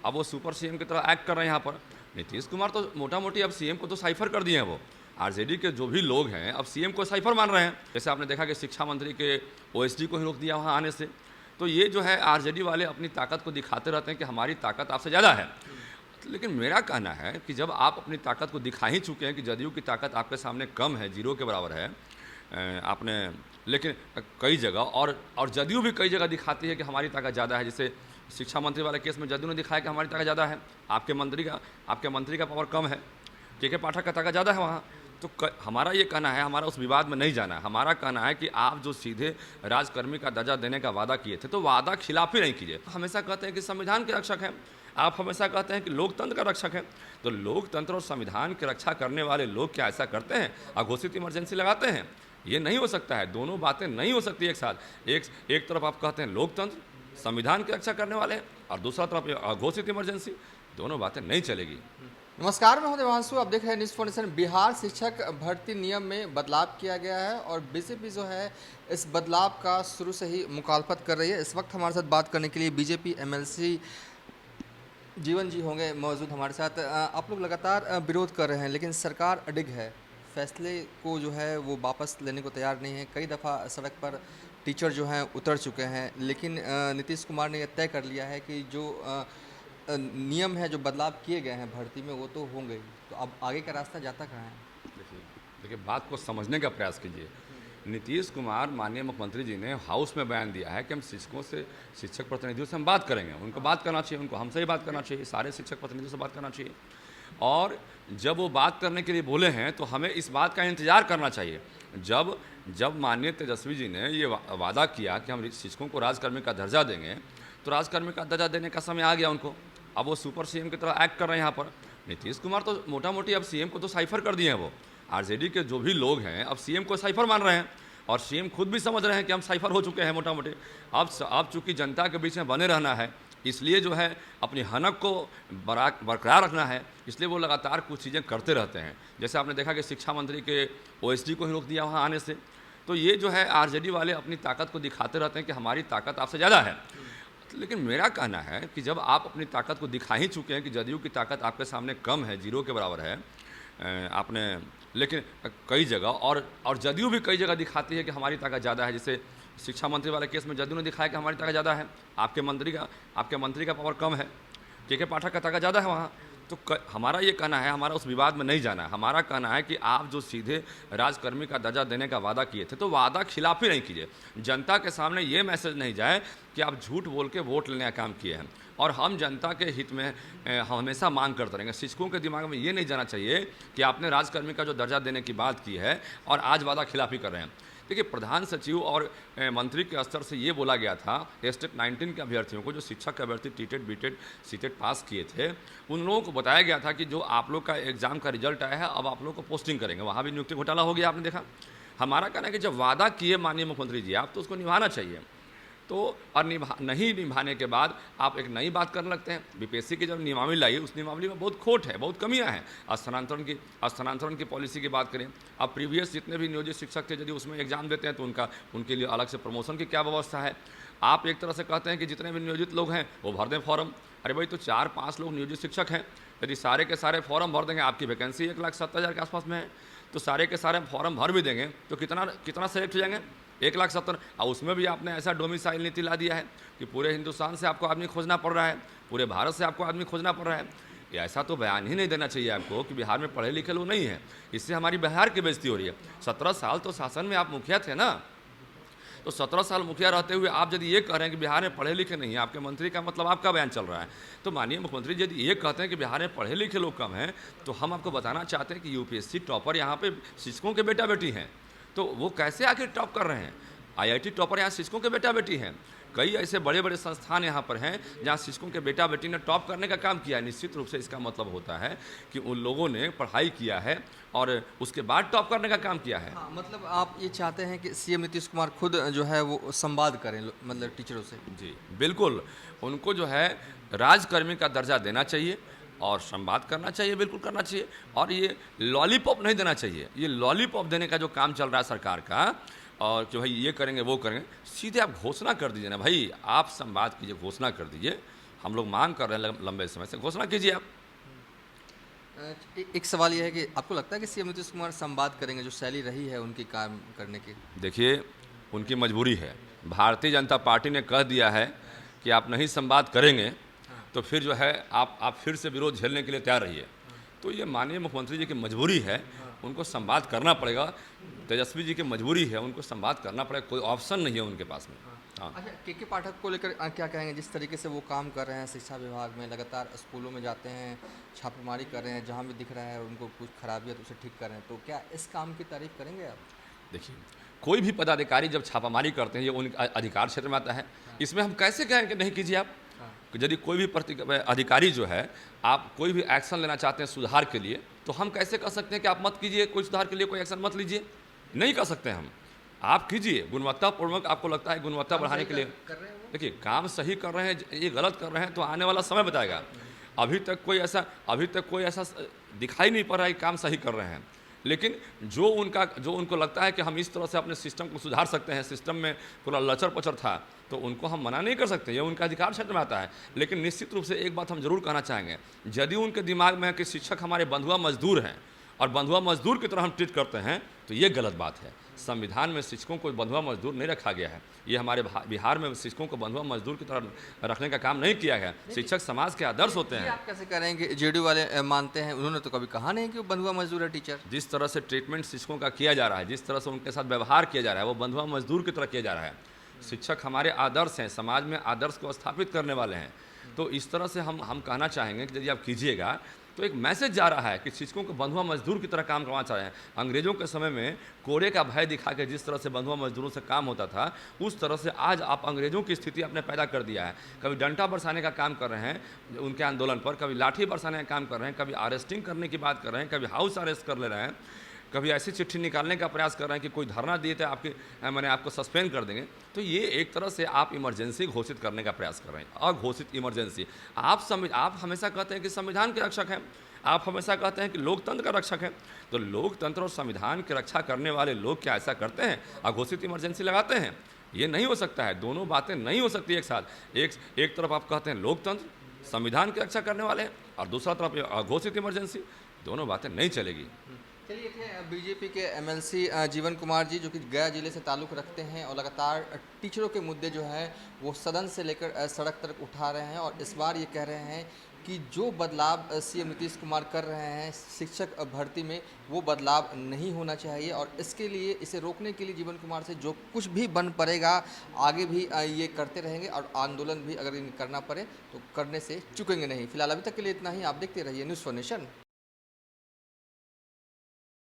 अब वो super CM की तरह एक्ट कर रहे हैं यहाँ पर। नीतीश कुमार तो मोटा मोटी अब सीएम को तो साइफर कर दिए हैं वो। आरजेडी के जो भी लोग हैं अब सीएम को साइफर मान रहे हैं। जैसे आपने देखा कि शिक्षा मंत्री के ओएसडी को ही रोक दिया वहाँ आने से। तो ये जो है आरजेडी वाले अपनी ताकत को दिखाते रहते हैं कि हमारी ताकत आपसे ज़्यादा है। लेकिन मेरा कहना है कि जब आप अपनी ताकत को दिखा ही चुके हैं कि जदयू की ताकत आपके सामने कम है, जीरो के बराबर है, आपने लेकिन कई जगह और जदयू भी कई जगह दिखाती है कि हमारी ताकत ज़्यादा है। जैसे शिक्षा मंत्री वाले केस में जदयू ने दिखाया कि हमारी ताकत ज़्यादा है, आपके मंत्री का पावर कम है, के पाठक का ताकत ज़्यादा है वहाँ। तो हमारा ये कहना है, हमारा उस विवाद में नहीं जाना है। हमारा कहना है कि आप जो सीधे राजकर्मी का दर्जा देने का वादा किए थे तो वादा खिलाफी नहीं कीजिए। हमेशा कहते हैं कि संविधान के रक्षक हैं, आप हमेशा कहते हैं कि लोकतंत्र का रक्षक है। तो लोकतंत्र और संविधान की रक्षा करने वाले लोग क्या ऐसा करते हैं, अघोषित इमरजेंसी लगाते हैं? ये नहीं हो सकता है, दोनों बातें नहीं हो सकती एक साथ। एक तरफ आप कहते हैं लोकतंत्र संविधान की रक्षा करने वाले और दूसरा तरफ अघोषित इमरजेंसी, दोनों बातें नहीं चलेगी। नमस्कार, मैं हूं देवांशु। आप देख रहे हैं न्यूज़ फाउंडेशन। बिहार शिक्षक भर्ती नियम में बदलाव किया गया है और बीजेपी जो है इस बदलाव का शुरू से ही मुखालफत कर रही है। इस वक्त हमारे साथ बात करने के लिए बीजेपी एमएलसी जीवन जी होंगे मौजूद हमारे साथ। आप लोग लगातार विरोध कर रहे हैं लेकिन सरकार अडिग है, फैसले को जो है वो वापस लेने को तैयार नहीं है। कई दफ़ा सड़क पर टीचर जो हैं उतर चुके हैं, लेकिन नीतीश कुमार ने यह तय कर लिया है कि जो नियम है, जो बदलाव किए गए हैं भर्ती में, वो तो होंगे ही। तो अब आगे का रास्ता जाता कहाँ है? देखिए बात को समझने का प्रयास कीजिए। नीतीश कुमार माननीय मुख्यमंत्री जी ने हाउस में बयान दिया है कि हम शिक्षक प्रतिनिधियों से हम बात करेंगे। उनको बात करना चाहिए, उनको हमसे ही बात करना चाहिए, सारे शिक्षक प्रतिनिधियों से बात करना चाहिए। और जब वो बात करने के लिए बोले हैं तो हमें इस बात का इंतज़ार करना चाहिए। जब माननीय तेजस्वी जी ने ये वादा किया कि हम शिक्षकों को राजकर्मी का दर्जा देंगे, तो राजकर्मी का दर्जा देने का समय आ गया उनको। अब वो सुपर सीएम की तरह एक्ट कर रहे हैं यहाँ पर। नीतीश कुमार तो मोटा मोटी अब सीएम को तो साइफर कर दिए हैं वो। आरजेडी के जो भी लोग हैं अब सीएम को साइफर मान रहे हैं और सीएम खुद भी समझ रहे हैं कि हम साइफर हो चुके हैं मोटा मोटी। अब चूँकि जनता के बीच में बने रहना है, इसलिए जो है अपनी हनक को बरकरार रखना है, इसलिए वो लगातार कुछ चीज़ें करते रहते हैं। जैसे आपने देखा कि शिक्षा मंत्री के ओएसडी को ही रोक दिया वहाँ आने से। तो ये जो है आरजेडी वाले अपनी ताकत को दिखाते रहते हैं कि हमारी ताकत आपसे ज़्यादा है। लेकिन मेरा कहना है कि जब आप अपनी ताकत को दिखा ही चुके हैं कि जदयू की ताकत आपके सामने कम है, जीरो के बराबर है, आपने लेकिन कई जगह और जदयू भी कई जगह दिखाती है कि हमारी ताकत ज़्यादा है। जैसे शिक्षा मंत्री वाले केस में जदयू ने दिखाया कि हमारी ताकत ज़्यादा है, आपके मंत्री का पावर कम है, के पाठक का ताकत ज़्यादा है वहाँ। तो हमारा ये कहना है, हमारा उस विवाद में नहीं जाना है। हमारा कहना है कि आप जो सीधे राजकर्मी का दर्जा देने का वादा किए थे तो वादा खिलाफी नहीं कीजिए। जनता के सामने ये मैसेज नहीं जाए कि आप झूठ बोल के वोट लेने का काम किए हैं। और हम जनता के हित में हमेशा मांग करते रहेंगे। शिक्षकों के दिमाग में ये नहीं जाना चाहिए कि आपने राजकर्मी का जो दर्जा देने की बात की है और आज वादा खिलाफी कर रहे हैं। देखिए प्रधान सचिव और मंत्री के स्तर से ये बोला गया था स्टेट 19 के अभ्यर्थियों को, जो शिक्षक अभ्यर्थी टीटेट बीटेट सीटेट पास किए थे, उन लोगों को बताया गया था कि जो आप लोग का एग्ज़ाम का रिजल्ट आया है अब आप लोग को पोस्टिंग करेंगे। वहाँ भी नियुक्ति घोटाला हो गया, आपने देखा। हमारा कहना है कि जब वादा किए माननीय मुख्यमंत्री जी आप, तो उसको निभाना चाहिए। तो और नहीं निभाने के बाद आप एक नई बात करने लगते हैं। बीपीएससी की जब नियमावली लाई, उस नियमावली में बहुत खोट है, बहुत कमियां हैं। स्थानांतरण की पॉलिसी की बात करें, अब प्रीवियस जितने भी नियोजित शिक्षक थे यदि उसमें एग्जाम देते हैं तो उनके लिए अलग से प्रमोशन की क्या व्यवस्था है। आप एक तरह से कहते हैं कि जितने भी नियोजित लोग हैं वो भर दें फॉर्म। अरे भाई, तो 4-5 लोग नियोजित शिक्षक हैं, यदि सारे के सारे फॉर्म भर देंगे, आपकी वैकेंसी 1,70,000 के आसपास में है, तो सारे के सारे फॉर्म भर भी देंगे तो कितना सेलेक्ट हो जाएंगे? 1,70,000। और उसमें भी आपने ऐसा डोमिसाइल नीति ला दिया है कि पूरे हिंदुस्तान से आपको आदमी खोजना पड़ रहा है, पूरे भारत से आपको आदमी खोजना पड़ रहा है। ऐसा तो बयान ही नहीं देना चाहिए आपको कि बिहार में पढ़े लिखे लोग नहीं हैं। इससे हमारी बिहार की बेइज्जती हो रही है। 17 साल तो शासन में आप मुखिया थे ना, तो 17 साल मुखिया रहते हुए आप यदि ये कह रहे हैं कि बिहार में पढ़े लिखे नहीं हैं, आपके मंत्री का मतलब आपका बयान चल रहा है। तो माननीय मुख्यमंत्री यदि ये कहते हैं कि बिहार में पढ़े लिखे लोग कम हैं, तो हम आपको बताना चाहते हैं कि यूपीएससी टॉपर यहाँ पे शिक्षकों के बेटा बेटी हैं, तो वो कैसे आखिर टॉप कर रहे हैं? आईआईटी टॉपर यहाँ शिक्षकों के बेटा बेटी हैं। कई ऐसे बड़े बड़े संस्थान यहाँ पर हैं जहाँ शिक्षकों के बेटा बेटी ने टॉप करने का काम किया है। निश्चित रूप से इसका मतलब होता है कि उन लोगों ने पढ़ाई किया है और उसके बाद टॉप करने का काम किया है। हाँ, मतलब आप ये चाहते हैं कि सीएम नीतीश कुमार खुद जो है वो संवाद करें मतलब टीचरों से? जी बिल्कुल, उनको जो है राजकर्मी का दर्जा देना चाहिए और संवाद करना चाहिए, बिल्कुल करना चाहिए। और ये लॉलीपॉप नहीं देना चाहिए। ये लॉलीपॉप देने का जो काम चल रहा है सरकार का, और कि भाई ये करेंगे वो करेंगे, सीधे आप घोषणा कर दीजिए ना भाई, आप संवाद कीजिए, घोषणा कर दीजिए। हम लोग मांग कर रहे हैं लंबे समय से, घोषणा कीजिए आप। एक सवाल ये है कि आपको लगता है कि सीएम नीतीश कुमार संवाद करेंगे, जो शैली रही है उनकी काम करने की? देखिए, उनकी मजबूरी है। भारतीय जनता पार्टी ने कह दिया है कि आप नहीं संवाद करेंगे तो फिर जो है आप फिर से विरोध झेलने के लिए तैयार रहिए। तो ये माननीय मुख्यमंत्री जी की मजबूरी है, उनको संवाद करना पड़ेगा। तेजस्वी जी की मजबूरी है, उनको संवाद करना पड़ेगा, कोई ऑप्शन नहीं है उनके पास में। हाँ, अच्छा, के पाठक को लेकर क्या कहेंगे? जिस तरीके से वो काम कर रहे हैं शिक्षा विभाग में, लगातार स्कूलों में जाते हैं, छापेमारी कर रहे हैं, जहाँ भी दिख रहा है उनको कुछ खराबी है तो उसे ठीक कर रहे हैं, तो क्या इस काम की तारीफ करेंगे आप? देखिए, कोई भी पदाधिकारी जब छापामारी करते हैं ये उनके अधिकार क्षेत्र में आता है। इसमें हम कैसे कहें कि नहीं कीजिए आप? कि यदि कोई भी अधिकारी जो है, आप कोई भी एक्शन लेना चाहते हैं सुधार के लिए, तो हम कैसे कह सकते हैं कि आप मत कीजिए, कोई सुधार के लिए कोई एक्शन मत लीजिए? नहीं कर सकते हम। आप कीजिए गुणवत्तापूर्वक, आपको लगता है गुणवत्ता बढ़ाने के लिए। कर रहे हैं वो? देखिए, काम सही कर रहे हैं, ये गलत कर रहे हैं तो आने वाला समय बताएगा। अभी तक कोई ऐसा दिखाई नहीं पड़ रहा है कि काम सही कर रहे हैं। लेकिन जो उनको लगता है कि हम इस तरह से अपने सिस्टम को सुधार सकते हैं, सिस्टम में पूरा लचर-पचर था, तो उनको हम मना नहीं कर सकते, ये उनका अधिकार क्षेत्र में आता है। लेकिन निश्चित रूप से एक बात हम जरूर कहना चाहेंगे, यदि उनके दिमाग में है कि शिक्षक हमारे बंधुआ मजदूर हैं और बंधुआ मजदूर की तरह हम ट्रीट करते हैं, तो ये गलत बात है। संविधान में शिक्षकों को बंधुआ मजदूर नहीं रखा गया है। ये हमारे बिहार में शिक्षकों को बंधुआ मजदूर की तरह रखने का काम नहीं किया गया। शिक्षक समाज के आदर्श होते ये हैं। आप कैसे कह रहे हैं कि जेडीयू वाले मानते हैं? उन्होंने तो कभी कहा नहीं कि वो बंधुआ मजदूर है टीचर। जिस तरह से ट्रीटमेंट शिक्षकों का किया जा रहा है, जिस तरह से उनके साथ व्यवहार किया जा रहा है, वो बंधुआ मजदूर की तरह किया जा रहा है। शिक्षक हमारे आदर्श हैं, समाज में आदर्श को स्थापित करने वाले हैं। तो इस तरह से हम कहना चाहेंगे कि यदि आप कीजिएगा तो एक मैसेज जा रहा है कि शिक्षकों को बंधुआ मजदूर की तरह काम करवाना चाह रहे हैं। अंग्रेजों के समय में कोड़े का भय दिखा के जिस तरह से बंधुआ मजदूरों से काम होता था, उस तरह से आज आप अंग्रेजों की स्थिति आपने पैदा कर दिया है। कभी डंडा बरसाने का काम कर रहे हैं उनके आंदोलन पर, कभी लाठी बरसाने का काम कर रहे हैं, कभी अरेस्टिंग करने की बात कर रहे हैं, कभी हाउस अरेस्ट कर ले रहे हैं, कभी ऐसी चिट्ठी निकालने का प्रयास कर रहे हैं कि कोई धरना दिए थे मैंने आपको सस्पेंड कर देंगे। तो ये एक तरह से आप इमरजेंसी घोषित करने का प्रयास कर रहे हैं, अघोषित इमरजेंसी। आप हमेशा कहते हैं कि संविधान के रक्षक हैं, आप हमेशा कहते हैं कि लोकतंत्र का रक्षक है। तो लोकतंत्र और संविधान की रक्षा करने वाले लोग क्या ऐसा करते हैं, अघोषित इमरजेंसी लगाते हैं? ये नहीं हो सकता है, दोनों बातें नहीं हो सकती एक साथ। एक तरफ आप कहते हैं लोकतंत्र, संविधान की रक्षा करने वाले, और दूसरा तरफ अघोषित इमरजेंसी, दोनों बातें नहीं चलेगी। चलिए, थे बीजेपी के एमएलसी जीवन कुमार जी, जो कि गया जिले से ताल्लुक़ रखते हैं और लगातार टीचरों के मुद्दे जो है वो सदन से लेकर सड़क तक उठा रहे हैं, और इस बार ये कह रहे हैं कि जो बदलाव सीएम नीतीश कुमार कर रहे हैं शिक्षक भर्ती में, वो बदलाव नहीं होना चाहिए, और इसके लिए, इसे रोकने के लिए जीवन कुमार से जो कुछ भी बन पड़ेगा आगे भी ये करते रहेंगे, और आंदोलन भी अगर इन्हें करना पड़े तो करने से चुकेंगे नहीं। फिलहाल अभी तक के लिए इतना ही। आप देखते रहिए न्यूज़ फॉर नेशन।